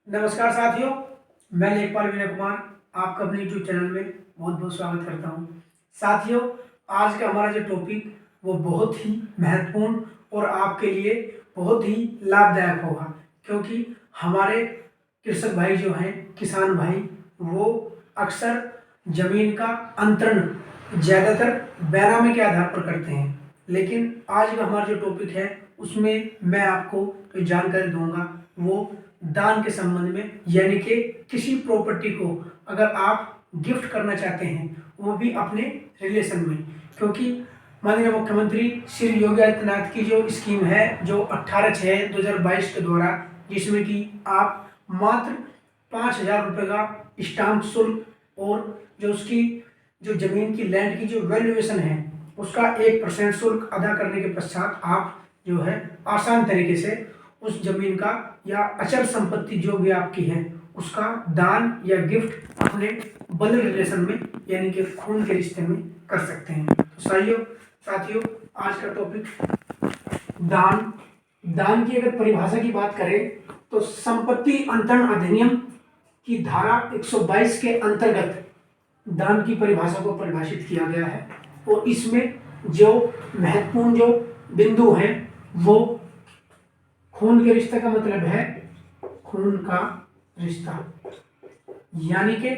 नमस्कार साथियों, मैं लेखपाल विनय कुमार आपका अपने YouTube चैनल में बहुत बहुत स्वागत करता हूं। साथियों, आज का हमारा जो टॉपिक वो बहुत ही महत्वपूर्ण और आपके लिए बहुत ही लाभदायक होगा, क्योंकि हमारे कृषक भाई जो हैं, किसान भाई, वो अक्सर जमीन का अंतरण ज़्यादातर बैनामे के आधार पर करते हैं। लेकिन आज का हमारा जो टॉपिक है उसमें मैं आपको जो जानकारी दूंगा वो दान के संबंध में, यानी कि किसी प्रॉपर्टी को अगर आप गिफ्ट करना चाहते हैं वो भी अपने रिलेशन में, क्योंकि माननीय मुख्यमंत्री श्री योगी आदित्यनाथ की जो स्कीम है जो 18/6/2022 के द्वारा, जिसमें कि आप मात्र 5,000 रुपये का स्टाम्प शुल्क और जो उसकी जो जमीन की लैंड की जो वैल्यूएशन है उसका 1% शुल्क अदा करने के पश्चात आप जो है आसान तरीके से उस जमीन का या अचल संपत्ति जो भी आपकी है उसका दान या गिफ्ट अपने ब्लड रिलेशन में, यानी कि खून के रिश्ते में कर सकते हैं। तो साथियों, आज का टॉपिक दान की अगर परिभाषा की बात करें तो संपत्ति अंतरण अधिनियम की धारा 122 के अंतर्गत दान की परिभाषा को परिभाषित किया गया है और इसमें जो महत्वपूर्ण जो बिंदु हैं वो खून के रिश्ते का मतलब है खून का रिश्ता, यानी कि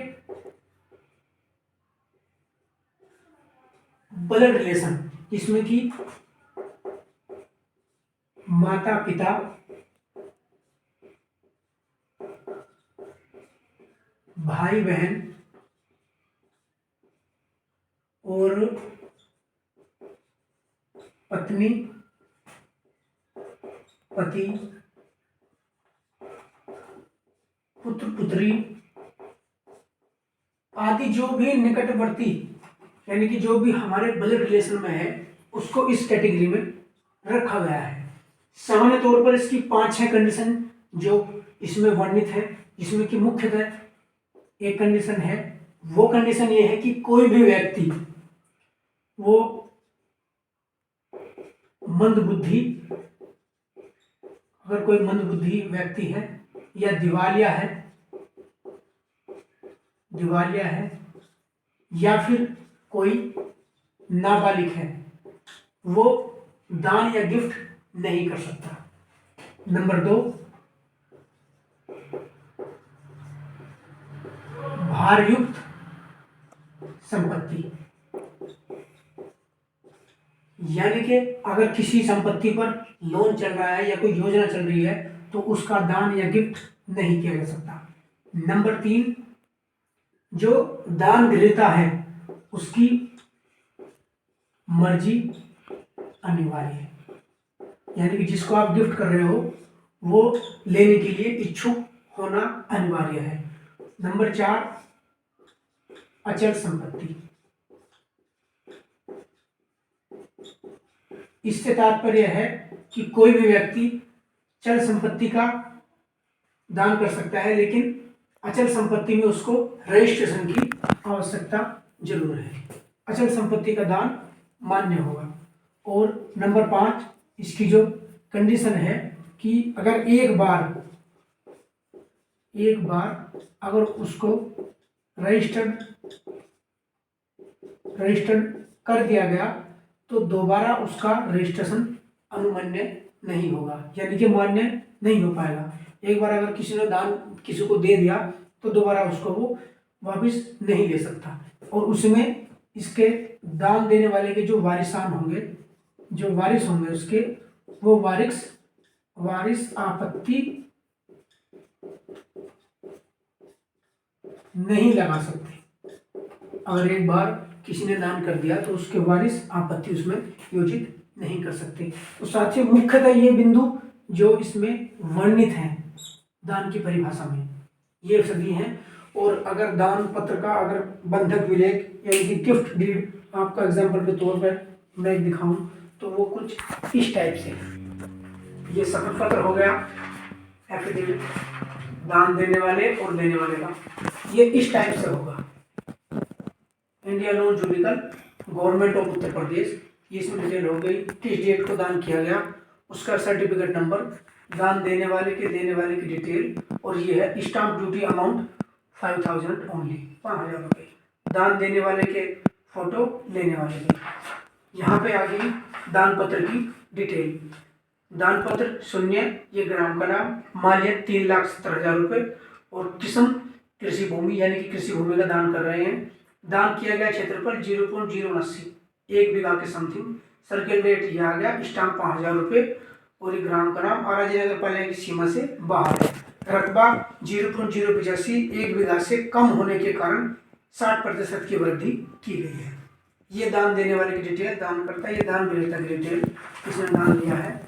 ब्लड रिलेशन, जिसमें कि माता पिता, भाई बहन और पत्नी, पति, पुत्र पुत्री आदि जो भी निकटवर्ती, यानी कि जो भी हमारे ब्लड रिलेशन में है उसको इस कैटेगरी में रखा गया है। सामान्य तौर पर इसकी 5-6 कंडीशन जो इसमें वर्णित है, जिसमें कि मुख्यतः एक कंडीशन है, वो कंडीशन ये है कि कोई भी व्यक्ति वो मंदबुद्धि, अगर कोई मंदबुद्धि व्यक्ति है या दिवालिया है या फिर कोई नाबालिग है, वो दान या गिफ्ट नहीं कर सकता। नंबर 2, भारयुक्त संपत्ति, यानी कि अगर किसी संपत्ति पर लोन चल रहा है या कोई योजना चल रही है तो उसका दान या गिफ्ट नहीं किया जा सकता। नंबर 3, जो दान ग्रहीता है उसकी मर्जी अनिवार्य है, यानी कि जिसको आप गिफ्ट कर रहे हो वो लेने के लिए इच्छुक होना अनिवार्य है। नंबर 4, अचल संपत्ति, इससे तात्पर्य है कि कोई भी व्यक्ति चल संपत्ति का दान कर सकता है, लेकिन अचल संपत्ति में उसको रजिस्ट्रेशन की आवश्यकता जरूर है, अचल संपत्ति का दान मान्य होगा। और नंबर 5, इसकी जो कंडीशन है कि अगर एक बार अगर उसको रजिस्टर्ड कर दिया गया तो दोबारा उसका रजिस्ट्रेशन अनुमान्य नहीं होगा, यानी कि मान्य नहीं हो पाएगा। एक बार अगर किसी ने दान किसी को दे दिया तो दोबारा उसको वो वापस नहीं ले सकता। और उसमें इसके दान देने वाले के जो वारिसान होंगे, जो वारिस होंगे उसके, वो वारिस आपत्ति नहीं लगा सकते। अगर एक बार किसी ने दान कर दिया तो उसके वारिस आपत्ति उसमें योजित नहीं कर सकते। तो साथियों, मुख्यतः ये बिंदु जो इसमें वर्णित हैं दान की परिभाषा में, ये सभी हैं। और अगर दान पत्र का अगर बंधक विलेख यानी कि गिफ्ट डीड आपका एग्जाम्पल के तौर पर मैं दिखाऊं तो वो कुछ इस टाइप से, ये शपथ पत्र हो गया, एफिडेविट दान देने वाले और लेने वाले का, ये इस टाइप से होगा। India loan judicial government of Uttar Pradesh, ये इसमें डिटेल हो गई, किस डेट को दान किया गया, उसका सर्टिफिकेट नंबर दान देने वाले की डिटेल, और ये है स्टाम्प ड्यूटी अमाउंट 5000 ओनली, 5000 रुपये। दान देने वाले के फोटो, लेने वाले के। यहाँ पे आ गई दान पत्र की डिटेल। दान पत्र शून्य, ये ग्राम का नाम, माल्य 3,70,000 रुपये, और किस्म कृषि भूमि, यानी कि कृषि भूमि का दान कर रहे हैं। दान किया गया क्षेत्रफल 0.079, 1 बीघा के समथिंग। सर्किल रेट ये आ गया, स्टाम्प 5000 रुपये, और ये ग्राम का नाम आराजी नगर पालिका की सीमा से बाहर है। रकबा 0.085, 1 बीघा से कम होने के कारण 60% की वृद्धि की गई है। ये दान देने वाले की डिटेल, दान करता है, ये दान विजेता की डिटेल, इसने दान दिया है।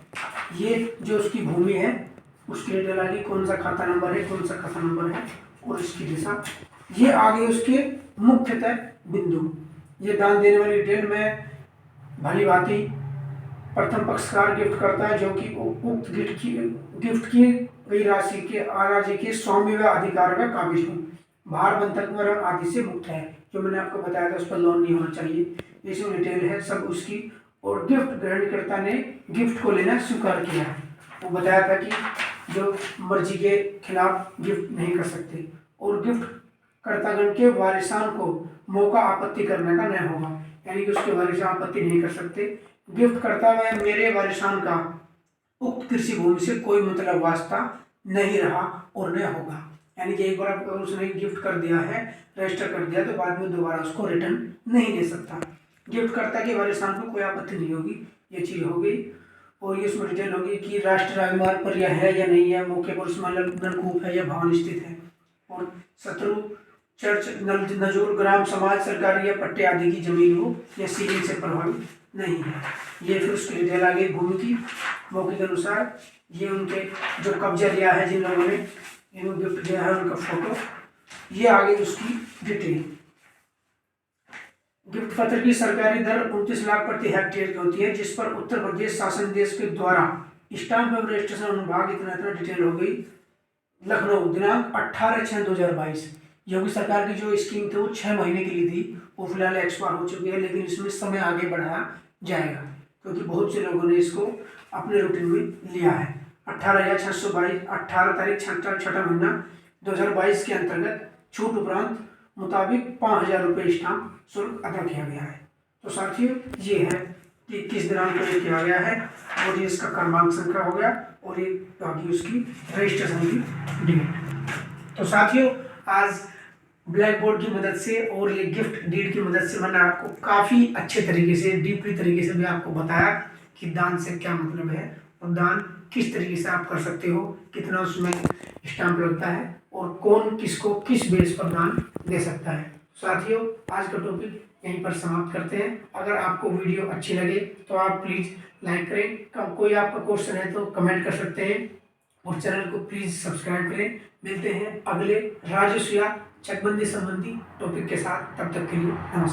ये जो उसकी भूमि है उसकी डिटेल आ गई, कौन सा खाता नंबर है, कौन सा खाता नंबर है, और इसकी दिशा। ये आगे उसके मुख्यतः बिंदु। ये दान देने वाली डिटेल में भली भांति प्रथम पक्षकार गिफ्ट करता है, जो कि उक्त गिफ्ट की गई राशि के आराजी के स्वामी व अधिकार में काबिज हो, भार बंधक आदि से मुक्त है। जो मैंने आपको बताया था उस पर लोन नहीं होना चाहिए। इसमें डिटेल है सब उसकी, और गिफ्ट ग्रहणकर्ता ने गिफ्ट को लेना स्वीकार किया है। वो बताया था कि जो मर्जी के खिलाफ गिफ्ट नहीं कर सकते, और गिफ्ट कर्तागण के वारिसान को मौका आपत्ति करने का नहीं होगा, यानी कि उसके वारिसान आपत्ति नहीं कर सकते। गिफ्ट करता हुआ मेरे वारिसान का उक्त कृषि भूमि से कोई मतलब वास्ता नहीं रहा और न होगा, यानी कि एक बार अगर उसने गिफ्ट कर दिया है, रजिस्टर कर दिया, तो बाद में दोबारा उसको रिटर्न नहीं ले सकता। गिफ्ट करता के वारिसान को कोई आपत्ति नहीं होगी, ये चीज़ हो गई। और ये उसमें डिटेल होगी कि राष्ट्रीय राजमार्ग पर यह है या नहीं है, मौके पर उसमें नलकूप है या भवन स्थित है, और शत्रु चर्च नजूर ग्राम समाज सरकारी या पट्टे आदि की जमीन हो या सीलिंग से प्रभावित नहीं है। ये फिर उसकी डिटेल आ गई भूमि की मौके के अनुसार। ये उनके जो कब्जा लिया है, जिन लोगों ने इन्होंने गिफ्ट दिया है, उनका फोटो। ये आ गई उसकी डिटेल। गिफ्ट पत्र की सरकारी दर 29 लाख प्रति हेक्टेयर की होती है, जिस पर उत्तर प्रदेश शासन देश के द्वारा स्टाम्प एवं रजिस्ट्रेशन अनुभाग इतना डिटेल हो गई। लखनऊ दिनांक 18/6/2022। योगी सरकार की जो स्कीम थी वो 6 महीने के लिए थी, वो फिलहाल एक्सपायर हो चुकी है, लेकिन इसमें समय आगे बढ़ाया जाएगा क्योंकि बहुत से लोगों ने इसको अपने रूटीन में लिया है। 18,622, 18 तारीख 6 महीना 2022 के अंतर्गत छूट उपरांत मुताबिक 5,000 रुपये स्टाम्प शुल्क अदा किया गया है। तो साथियों ये है कि किस दिनांक को ये किया गया है, और ये इसका क्रमांक संख्या हो गया, और ये बाकी उसकी रजिस्ट्रेशन की डेट। तो साथियों आज ब्लैक बोर्ड की मदद से और ये गिफ्ट डीड की मदद से मैंने आपको काफ़ी अच्छे तरीके से, डीपली तरीके से भी आपको बताया कि दान से क्या मतलब है, और दान किस तरीके से आप कर सकते हो, कितना उसमें स्टाम्प लगता है, और कौन किसको किस बेस पर दान दे सकता है। साथियों आज का टॉपिक यहीं पर समाप्त करते हैं। अगर आपको वीडियो अच्छी लगे तो आप प्लीज़ लाइक करें, कोई आपका क्वेश्चन है तो कमेंट कर सकते हैं, और चैनल को प्लीज़ सब्सक्राइब करें। मिलते हैं अगले राजस्व या चकबंदी संबंधी टॉपिक के साथ, तब तक के लिए नमस्कार।